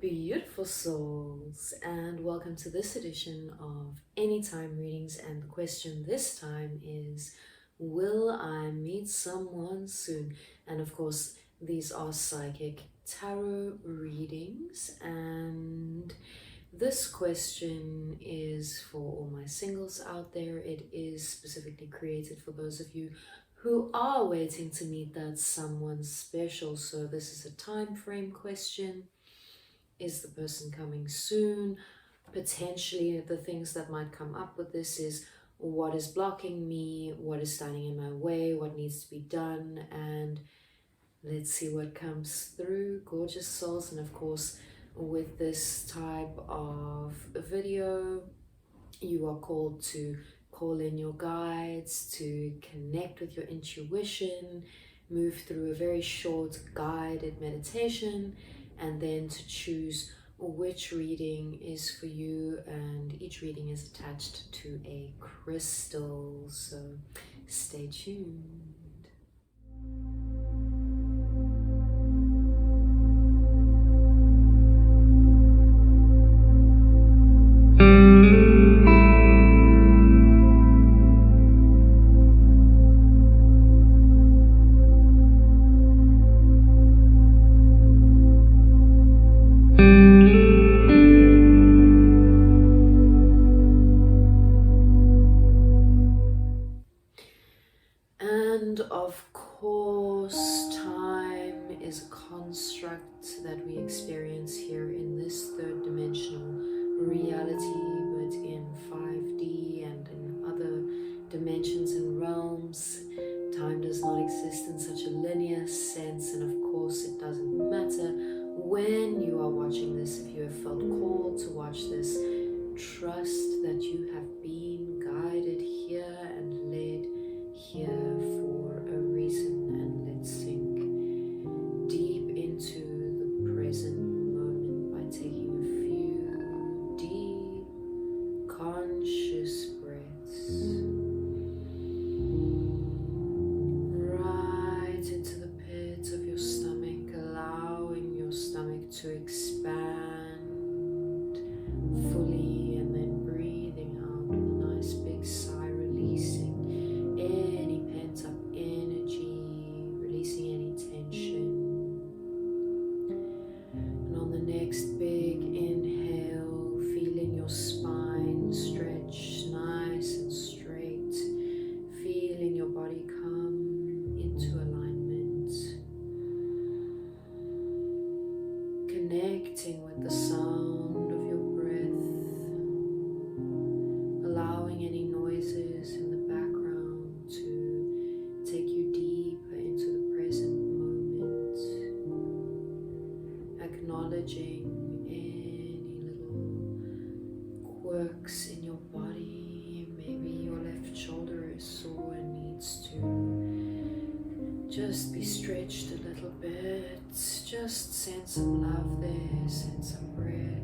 Beautiful souls, and welcome to this edition of Anytime Readings. And the question this time is, will I meet someone soon? And of course, these are psychic tarot readings, and this question is for all my singles out there. It is specifically created for those of you who are waiting to meet that someone special. So this is a time frame question. Is the person coming soon? Potentially the things that might come up with this is, what is blocking me, what is standing in my way, what needs to be done, and let's see what comes through, gorgeous souls. And of course, with this type of video, you are called to call in your guides, to connect with your intuition, move through a very short guided meditation, and then to choose which reading is for you. And each reading is attached to a crystal, so stay tuned. And of course, time is a construct that we experience here in this third dimensional reality, but in 5D and in other dimensions and realms, time does not exist in such a linear sense. And of course, it doesn't matter when you are watching this. If you have felt called to watch this, trust that you have been guided here and led here for a reason. And let's sink deep into the present moment by taking a few deep conscious breaths right into the pit of your stomach, allowing your stomach to expand fully, and then breathing out with a nice big sigh, releasing any pent-up energy, releasing any tension. And on the next big inhale, feeling your spine stretch nice and straight, feeling your body come into alignment, connecting with the sound of your breath, allowing any noises in the background to take you deeper into the present moment, acknowledging any little quirks in your body. Maybe your left shoulder is sore and needs to just be stretched a little bit. Just send some love there, send some breath.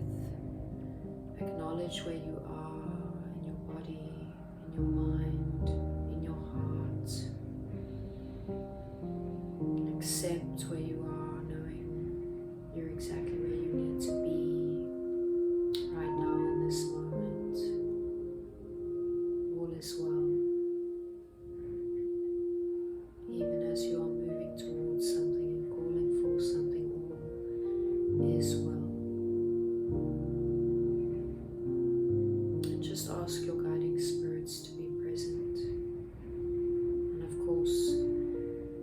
Acknowledge where you are in your body, in your mind, in your heart. Accept where you are, knowing you're exactly where you need to be right now in this moment. All is well. Even as you are moving towards something and calling for something, all is well. And just ask your guiding spirits to be present. And of course,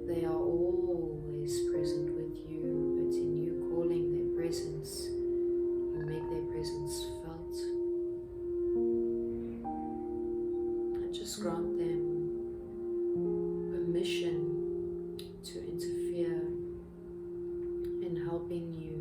they are always present with you, but in you calling their presence, you make their presence felt. And just grant them permission to interfere in helping you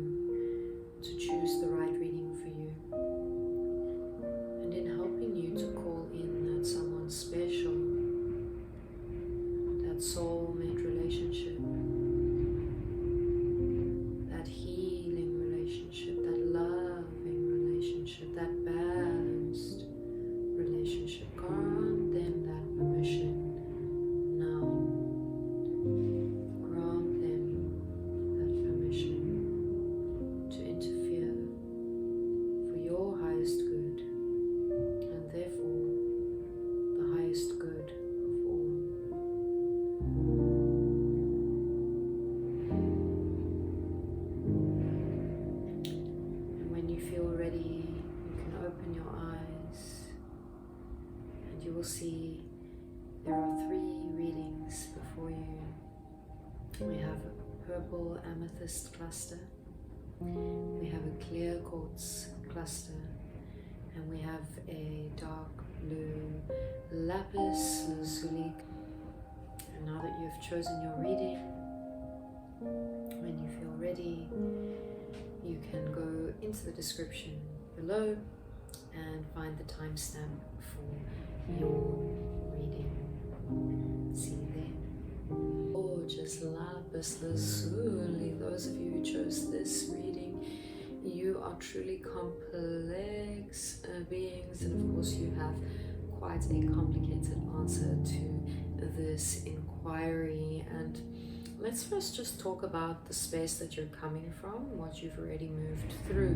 open your eyes and you will see there are 3 readings before you. We have a purple Amethyst Cluster, we have a clear Quartz cluster, and we have a dark blue Lapis Lazuli. And now that you've chosen your reading, when you feel ready, you can go into the description below and find the timestamp for your reading. See you there. Gorgeous Lapis Lazuli. Those of you who chose this reading, you are truly complex beings, and of course you have quite a complicated answer to this inquiry. And let's first just talk about the space that you're coming from, what you've already moved through.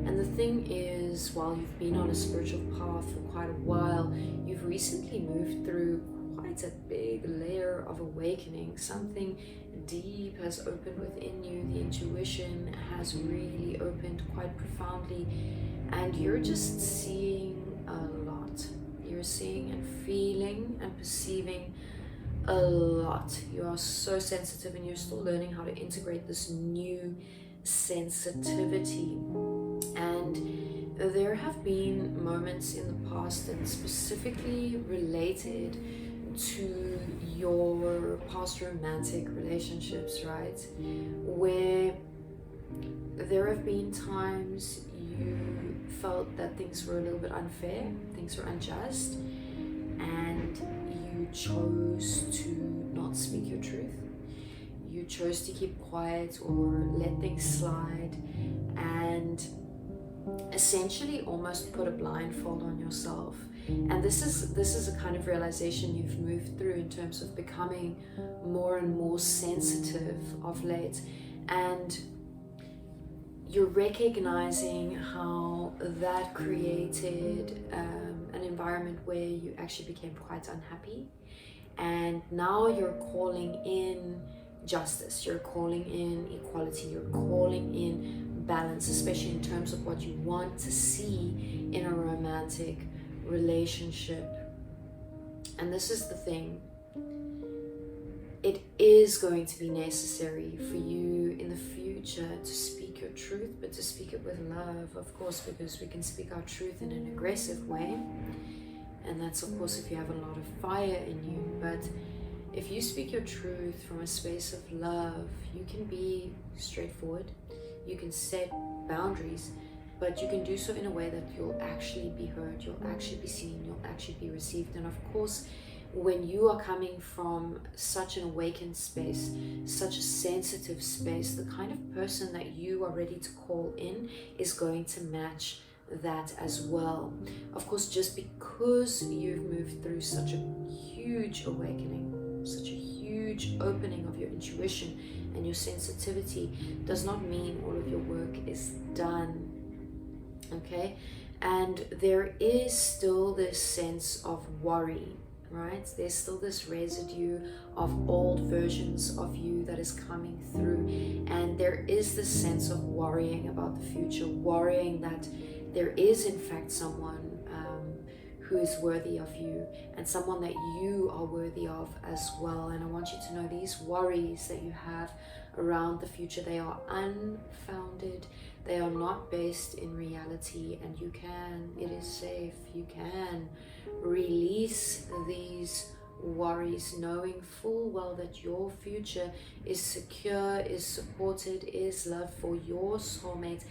And the thing is, while you've been on a spiritual path for quite a while, you've recently moved through quite a big layer of awakening. Something deep has opened within you. The intuition has really opened quite profoundly, and you're just seeing a lot. You're seeing and feeling and perceiving a lot. You are so sensitive, and you're still learning how to integrate this new sensitivity. And there have been moments in the past, and specifically related to your past romantic relationships, right? Where there have been times you felt that things were a little bit unfair, things were unjust, and you chose to not speak your truth. You chose to keep quiet or let things slide, and essentially almost put a blindfold on yourself. And this is a kind of realization you've moved through in terms of becoming more and more sensitive of late, and you're recognizing how that created an environment where you actually became quite unhappy. And now you're calling in justice, you're calling in equality, you're calling in balance, especially in terms of what you want to see in a romantic relationship. And this is the thing, it is going to be necessary for you in the future to speak your truth, but to speak it with love, of course, because we can speak our truth in an aggressive way, and that's of course if you have a lot of fire in you. But if you speak your truth from a space of love, you can be straightforward, you can set boundaries, but you can do so in a way that you'll actually be heard, you'll actually be seen, you'll actually be received. And of course, when you are coming from such an awakened space, such a sensitive space, the kind of person that you are ready to call in is going to match that as well. Of course, just because you've moved through such a huge awakening, such a huge opening of your intuition and your sensitivity, does not mean all of your work is done. Okay, and there is still this sense of worry, right? There's still this residue of old versions of you that is coming through, and there is this sense of worrying about the future, worrying that there is in fact someone who is worthy of you, and someone that you are worthy of as well. And I want you to know these worries that you have around the future, they are unfounded, they are not based in reality, and it is safe, you can release these worries, knowing full well that your future is secure, is supported, is loved, for your soulmate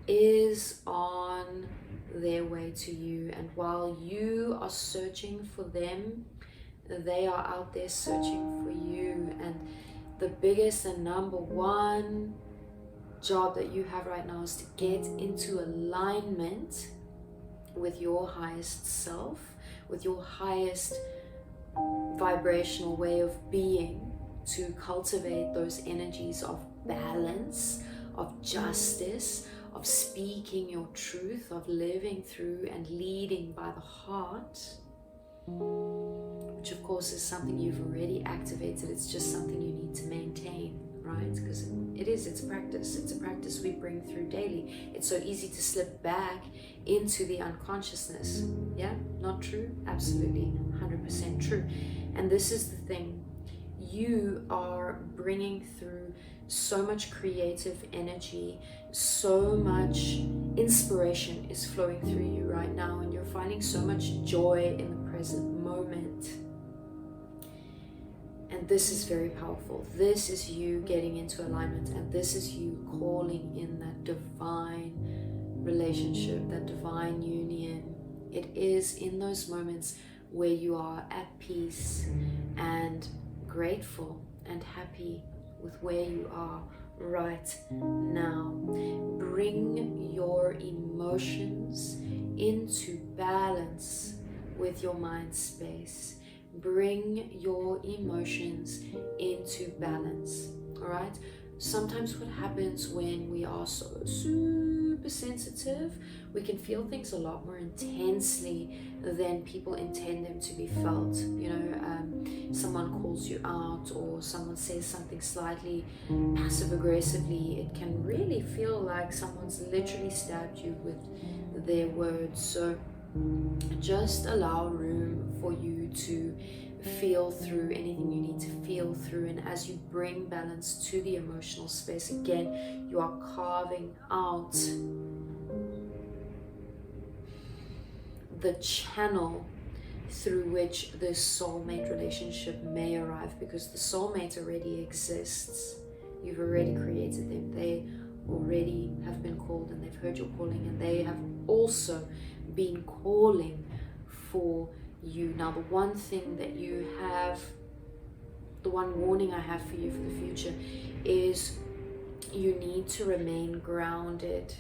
is on their way to you. And while you are searching for them, they are out there searching for you. And the biggest and number one job that you have right now is to get into alignment with your highest self, with your highest vibrational way of being, to cultivate those energies of balance, of justice, of speaking your truth, of living through and leading by the heart, which of course is something you've already activated. It's just something you need to maintain, right? Because it's a practice. It's a practice we bring through daily. It's so easy to slip back into the unconsciousness. Yeah, not true? Absolutely, 100% true. And this is the thing. You are bringing through so much creative energy, so much inspiration is flowing through you right now, and you're finding so much joy in the present moment. And this is very powerful. This is you getting into alignment, and this is you calling in that divine relationship, that divine union. It is in those moments where you are at peace and grateful and happy with where you are right now. Bring your emotions into balance with your mind space. Bring your emotions into balance. All right? Sometimes what happens when we are so super sensitive, we can feel things a lot more intensely than people intend them to be felt. You know, someone calls you out, or someone says something slightly passive aggressively, it can really feel like someone's literally stabbed you with their words. So just allow room for you to feel through anything you need to feel through. And as you bring balance to the emotional space, again, you are carving out the channel through which this soulmate relationship may arrive, because the soulmate already exists. You've already created them. They already have been called, and they've heard your calling, and they have also been calling for you. Now, the one thing that you have, the one warning I have for you for the future is you need to remain grounded.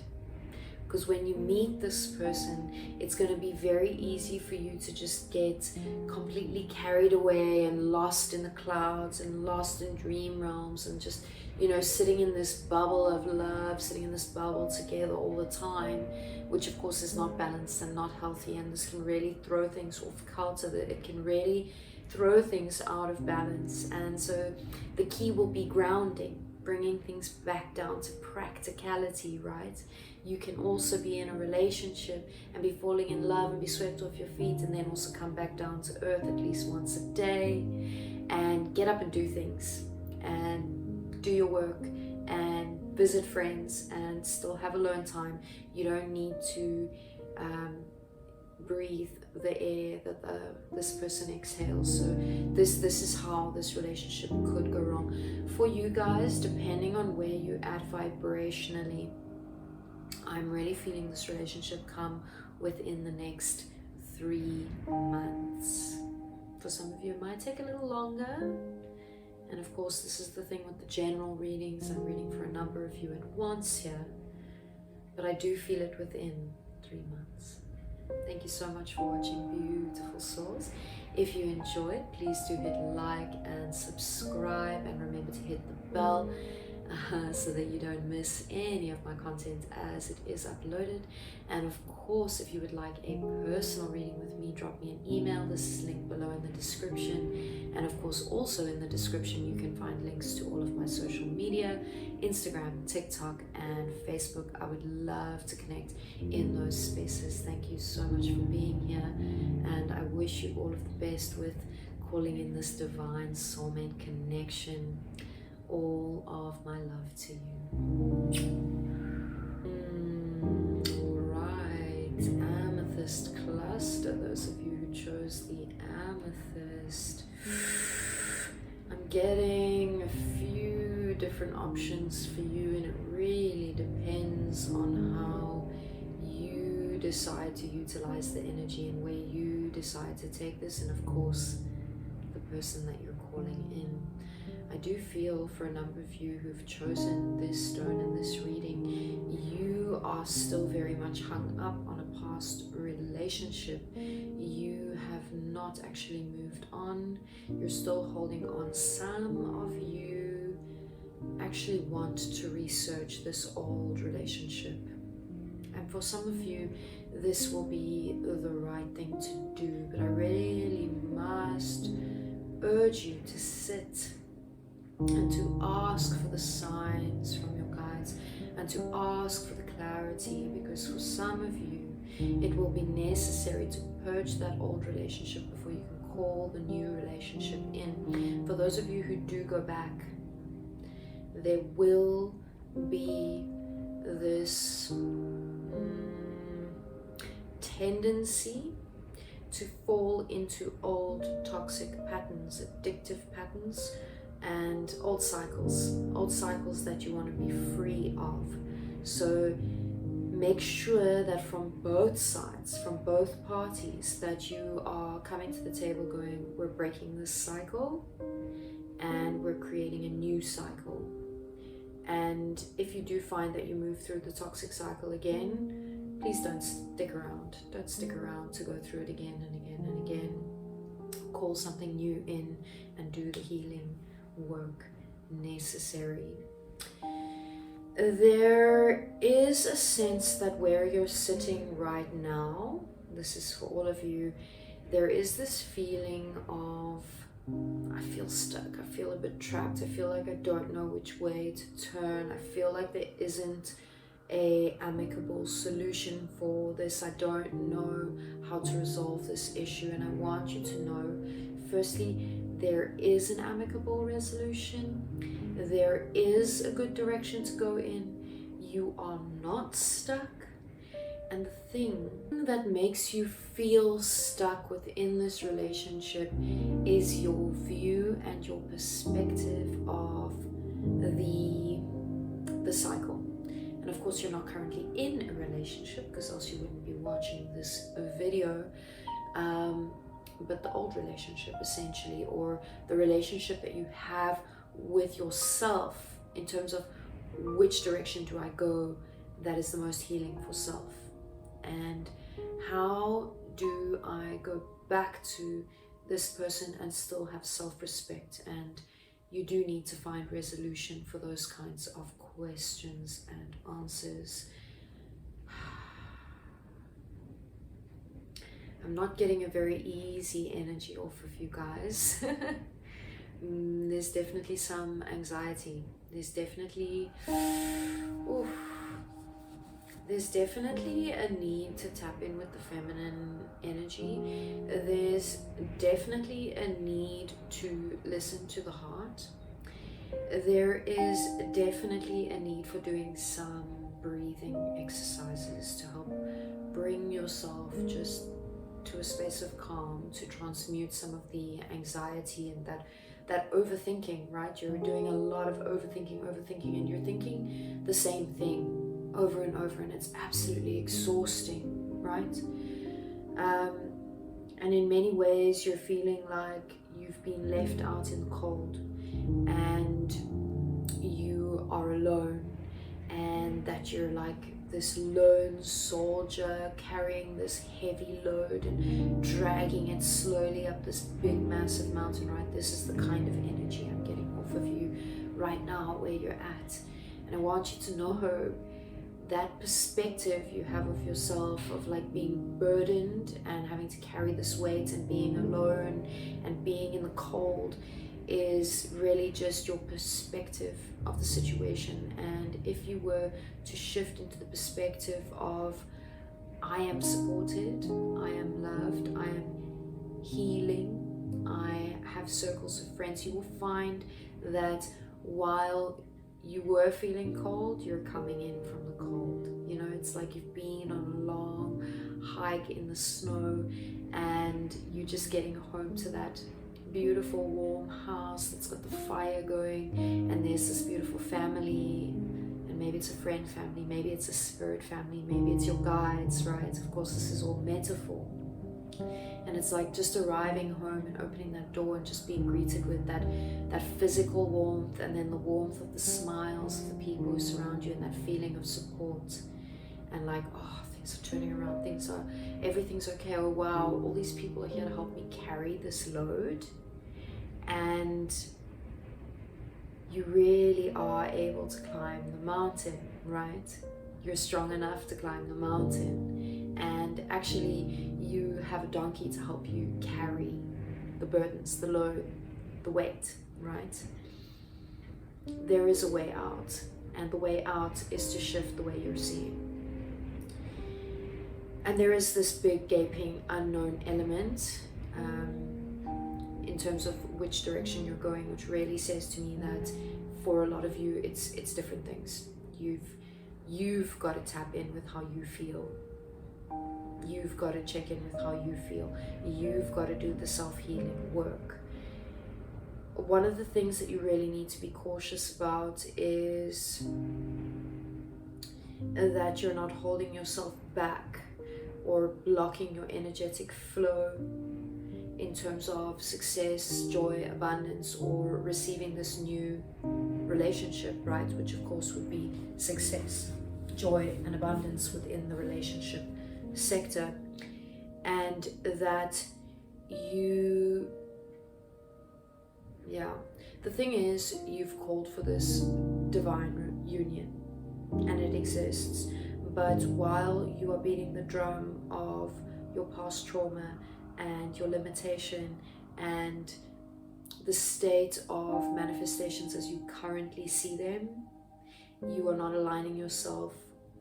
Because when you meet this person, it's going to be very easy for you to just get completely carried away and lost in the clouds and lost in dream realms, and just, you know, sitting in this bubble of love, sitting in this bubble together all the time, which of course is not balanced and not healthy. And this can really throw things off kilter. It can really throw things out of balance. And so the key will be grounding, bringing things back down to practicality, right? You can also be in a relationship and be falling in love and be swept off your feet, and then also come back down to earth at least once a day and get up and do things and do your work and visit friends and still have alone time. You don't need to breathe the air that this person exhales. So this is how this relationship could go wrong for you guys, depending on where you're at vibrationally. I'm really feeling this relationship come within the next 3 months. For some of you, it might take a little longer. And of course, this is the thing with the general readings. I'm reading for a number of you at once here, but I do feel it within 3 months. Thank you so much for watching, beautiful souls. If you enjoyed, please do hit like and subscribe, and remember to hit the bell so that you don't miss any of my content as it is uploaded. And of course, if you would like a personal reading with me, drop me an email. This is linked below in the description. And of course, also in the description, you can find links to all of my social media, Instagram, TikTok, and Facebook. I would love to connect in those spaces. Thank you so much for being here, and I wish you all of the best with calling in this divine soulmate connection. All of my love to you. Alright, Amethyst Cluster. Those of you who chose the amethyst, I'm getting a few different options for you, and it really depends on how you decide to utilize the energy and where you decide to take this, and of course the person that you're calling in. I do feel for a number of you who've chosen this stone and this reading, you are still very much hung up on a past relationship. You have not actually moved on. You're still holding on. Some of you actually want to research this old relationship. And for some of you, this will be the right thing to do. But I really must urge you to sit and to ask for the signs from your guides, and to ask for the clarity, because for some of you it will be necessary to purge that old relationship before you can call the new relationship in. For those of you who do go back, there will be this tendency to fall into old toxic patterns, addictive patterns, and old cycles that you want to be free of. So make sure that from both sides, from both parties, that you are coming to the table going, we're breaking this cycle and we're creating a new cycle. And if you do find that you move through the toxic cycle again, please don't stick around. Don't stick around to go through it again and again and again. Call something new in and do the healing work necessary. There is a sense that where you're sitting right now, this is for all of you, there is this feeling of, I feel stuck, I feel a bit trapped, I feel like I don't know which way to turn, I feel like there isn't a amicable solution for this, I don't know how to resolve this issue. And I want you to know, firstly, there is an amicable resolution, there is a good direction to go in, you are not stuck. And the thing that makes you feel stuck within this relationship is your view and your perspective of the cycle. And of course, you're not currently in a relationship, because else you wouldn't be watching this video. But the old relationship, essentially, or the relationship that you have with yourself, in terms of which direction do I go that is the most healing for self, and how do I go back to this person and still have self-respect. And you do need to find resolution for those kinds of questions and answers. I'm not getting a very easy energy off of you guys. There's definitely some anxiety. There's definitely a need to tap in with the feminine energy. There's definitely a need to listen to the heart. There is definitely a need for doing some breathing exercises to help bring yourself just to a space of calm, to transmute some of the anxiety and that overthinking, right? You're doing a lot of overthinking, and you're thinking the same thing over and over, and it's absolutely exhausting, right? And in many ways you're feeling like you've been left out in the cold and you are alone, and that you're like this lone soldier carrying this heavy load and dragging it slowly up this big massive mountain, right? This is the kind of energy I'm getting off of you right now, where you're at. And I want you to know that perspective you have of yourself, of like being burdened and having to carry this weight and being alone and being in the cold, is really just your perspective of the situation. And if you were to shift into the perspective of, I am supported, I am loved, I am healing, I have circles of friends, you will find that while you were feeling cold, you're coming in from the cold. You know, it's like you've been on a long hike in the snow and you're just getting home to that beautiful warm house that's got the fire going, and there's this beautiful family, and maybe it's a friend family, maybe it's a spirit family, maybe it's your guides, right? Of course, this is all metaphor. And it's like just arriving home and opening that door and just being greeted with that physical warmth, and then the warmth of the smiles of the people who surround you, and that feeling of support, and like, oh, things are turning around, everything's okay, oh wow, all these people are here to help me carry this load. And you really are able to climb the mountain, right? You're strong enough to climb the mountain, and actually you have a donkey to help you carry the burdens, the load, the weight, right? there is a way out, and the way out is to shift the way you're seeing. And there is this big gaping unknown element in terms of which direction you're going, which really says to me that for a lot of you it's different things. You've got to tap in with how you feel. You've got to check in with how you feel. You've got to do the self-healing work. One of the things that you really need to be cautious about is that you're not holding yourself back or blocking your energetic flow in terms of success, joy, abundance, or receiving this new relationship, right? Which of course would be success, joy, and abundance within the relationship sector. And that the thing is, you've called for this divine union and it exists. But while you are beating the drum of your past trauma and your limitation and the state of manifestations as you currently see them, you are not aligning yourself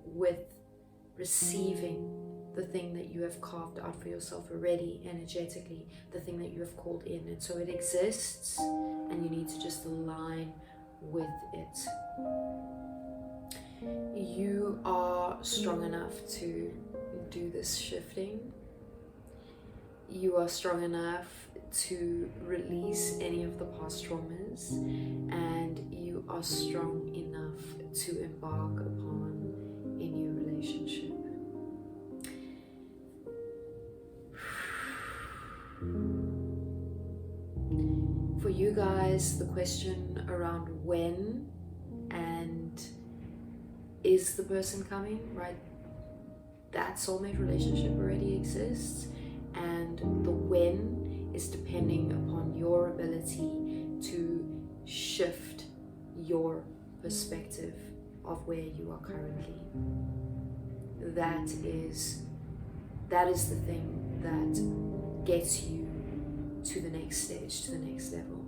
with receiving the thing that you have carved out for yourself already energetically, the thing that you have called in. And so it exists and you need to just align with it. You are strong enough to do this shifting. You are strong enough to release any of the past traumas, and you are strong enough to embark upon a new relationship. For you guys, the question around when and is the person coming, right? That soulmate relationship already exists, and the when is depending upon your ability to shift your perspective of where you are currently. That is the thing that gets you to the next stage, to the next level.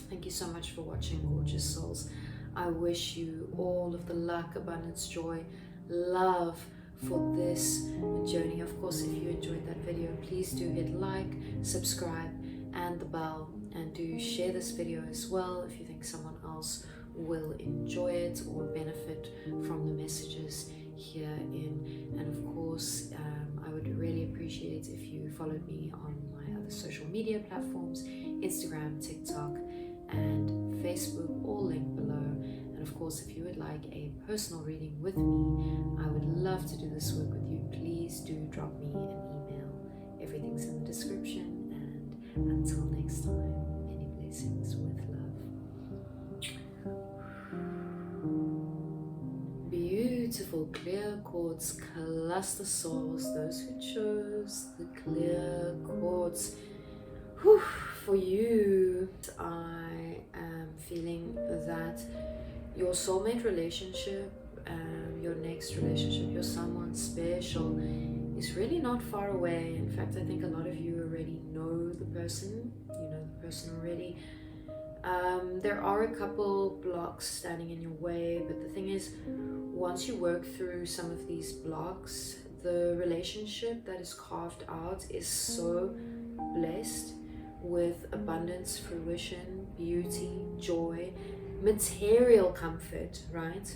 Thank you so much for watching, gorgeous souls. I wish you all of the luck, abundance, joy, love for this journey. Of course, if you enjoyed that video, please do hit like, subscribe, and the bell, and do share this video as well if you think someone else will enjoy it or benefit from the messages herein. And of course, I would really appreciate if you followed me on my other social media platforms, Instagram, TikTok, and Facebook, all linked below. And of course, if you would like a personal reading with me, I would love to do this work with you. Please do drop me an email. Everything's in the description. And until next time, many blessings with love. Beautiful clear quartz cluster souls, those who chose the clear quartz. Whew, for you, I am feeling that your soulmate relationship, your next relationship, your someone special is really not far away. In fact, I think a lot of you already know the person. You know the person already. There are a couple blocks standing in your way, but the thing is, once you work through some of these blocks, the relationship that is carved out is so blessed with abundance, fruition, beauty, joy, material comfort, right?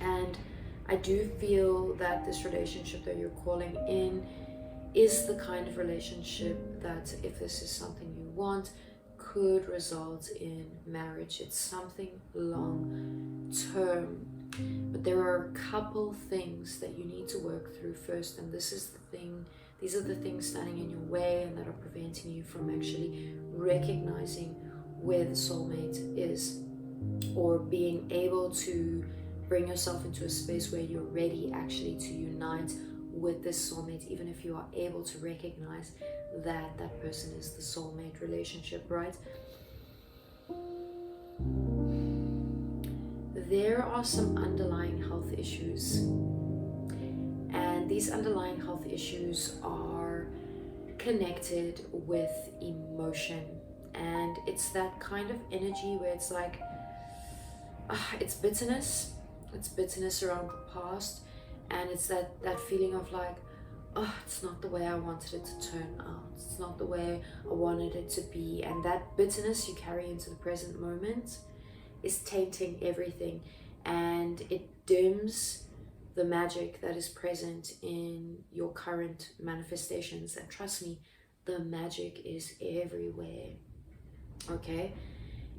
And I do feel that this relationship that you're calling in is the kind of relationship that, if this is something you want, could result in marriage. It's something long term, but there are a couple things that you need to work through first, and this is the thing. These are the things standing in your way and that are preventing you from actually recognizing where the soulmate is, or being able to bring yourself into a space where you're ready actually to unite with this soulmate, even if you are able to recognize that that person is the soulmate relationship, right? There are some underlying health issues, and these underlying health issues are connected with emotion, and it's that kind of energy where it's like, it's bitterness. It's bitterness around the past, and it's that feeling of like, oh, it's not the way I wanted it to turn out. It's not the way I wanted it to be. And that bitterness you carry into the present moment is tainting everything, and it dims the magic that is present in your current manifestations. And trust me, the magic is everywhere. Okay?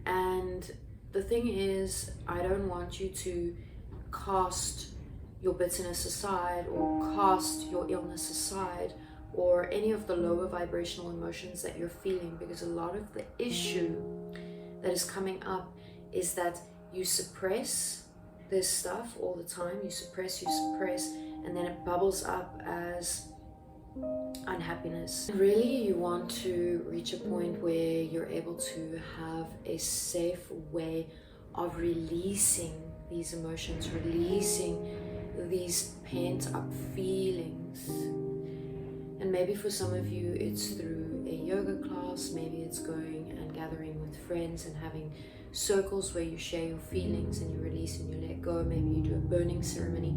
And the thing is, I don't want you to cast your bitterness aside, or cast your illness aside, or any of the lower vibrational emotions that you're feeling, because a lot of the issue that is coming up is that you suppress this stuff all the time. You suppress, and then it bubbles up as unhappiness. Really, you want to reach a point where you're able to have a safe way of releasing these emotions, releasing these pent up feelings. And maybe for some of you it's through a yoga class, maybe it's going and gathering with friends and having circles where you share your feelings and you release and you let go. Maybe you do a burning ceremony.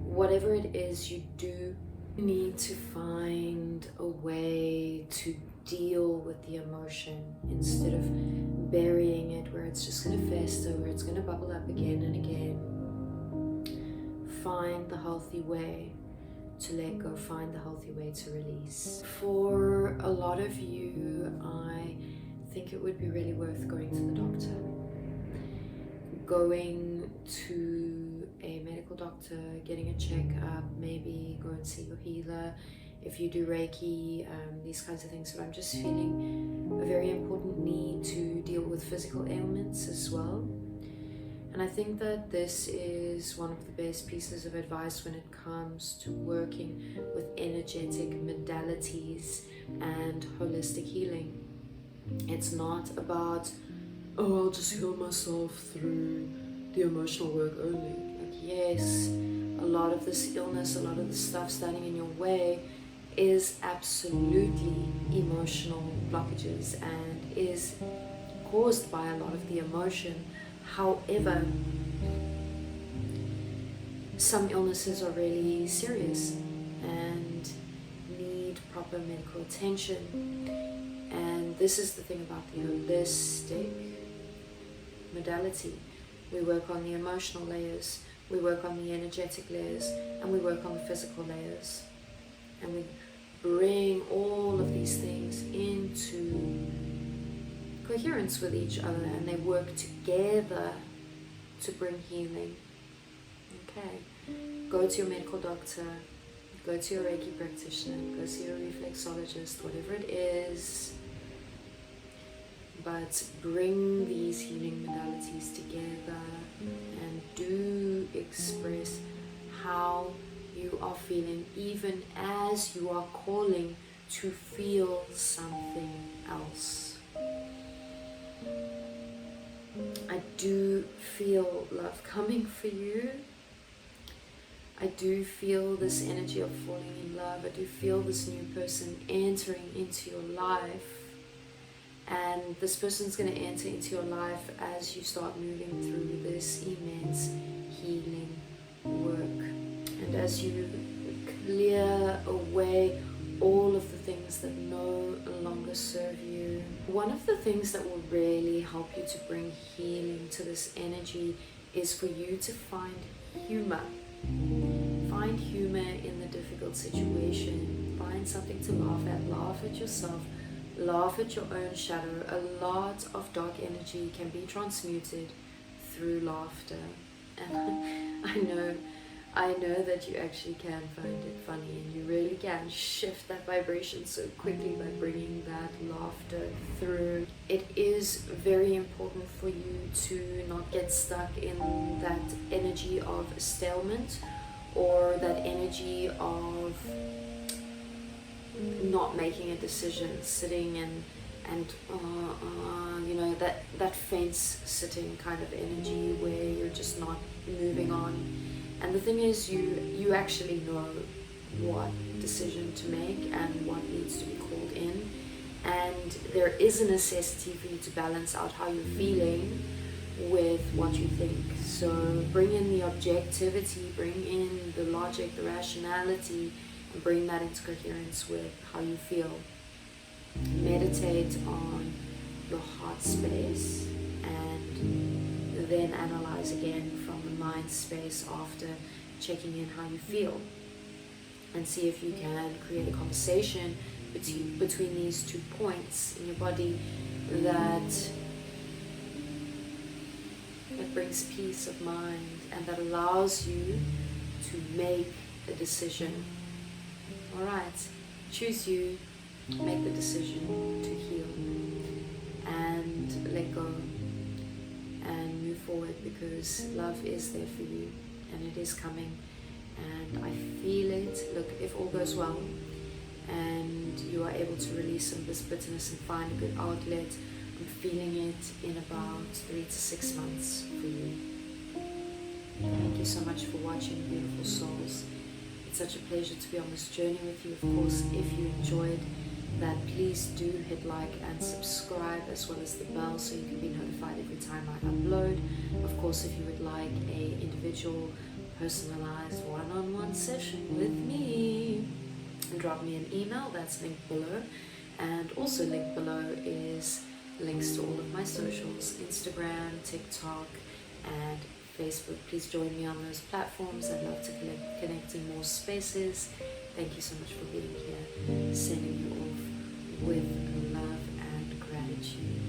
Whatever it is you do, you need to find a way to deal with the emotion instead of burying it where it's just going to fester, where it's going to bubble up again and again. Find the healthy way to let go, find the healthy way to release. For a lot of you, I think it would be really worth going to the doctor. Going to a medical doctor, getting a checkup, maybe go and see your healer. If you do Reiki, these kinds of things. But I'm just feeling a very important need to deal with physical ailments as well. And I think that this is one of the best pieces of advice when it comes to working with energetic modalities and holistic healing. It's not about, oh, I'll just heal myself through the emotional work only. Like, yes, a lot of this illness, a lot of the stuff standing in your way is absolutely emotional blockages and is caused by a lot of the emotion. However, some illnesses are really serious and need proper medical attention. And this is the thing about the holistic modality. We work on the emotional layers, we work on the energetic layers, and we work on the physical layers. And we bring all of these things into coherence with each other, and they work together to bring healing. Okay, go to your medical doctor, go to your Reiki practitioner, go see your reflexologist, whatever it is, but bring these healing modalities together and do express how you are feeling, even as you are calling to feel something else. I do feel love coming for you. I do feel this energy of falling in love. I do feel this new person entering into your life. And this person's going to enter into your life as you start moving through this immense healing work. And as you clear away all of the things that no longer serve you. One of the things that will really help you to bring healing to this energy is for you to find humor. Find humor in the difficult situation. Find something to laugh at yourself, laugh at your own shadow. A lot of dark energy can be transmuted through laughter. And I know that you actually can find it funny, and you really can shift that vibration so quickly by bringing that laughter through. It is very important for you to not get stuck in that energy of stalemate, or that energy of not making a decision, sitting and that fence sitting kind of energy where you're just not moving on. And the thing is, you actually know what decision to make and what needs to be called in, And there is a necessity for you to balance out how you're feeling with what you think. So bring in the objectivity, bring in the logic, the rationality, and bring that into coherence with how you feel. Meditate on your heart space and then analyze again from the mind space after checking in how you feel, and see if you can create a conversation between these 2 points in your body that brings peace of mind and that allows you to make a decision. Alright, choose you, make the decision to heal and let go and move forward, because love is there for you and it is coming, and I feel it. Look, if all goes well and you are able to release some of this bitterness and find a good outlet, I'm feeling it in about 3 to 6 months for you. Thank you so much for watching, beautiful souls. It's such a pleasure to be on this journey with you. Of course, if you enjoyed that, please do hit like and subscribe, as well as the bell, so you can be notified every time I upload. Of course, if you would like a individual personalized one-on-one session with me, drop me an email. That's linked below, and also linked below is links to all of my socials: Instagram, TikTok, and Facebook. Please join me on those platforms. I'd love to connect in more spaces. Thank you so much for being here. Sending you off with love and gratitude.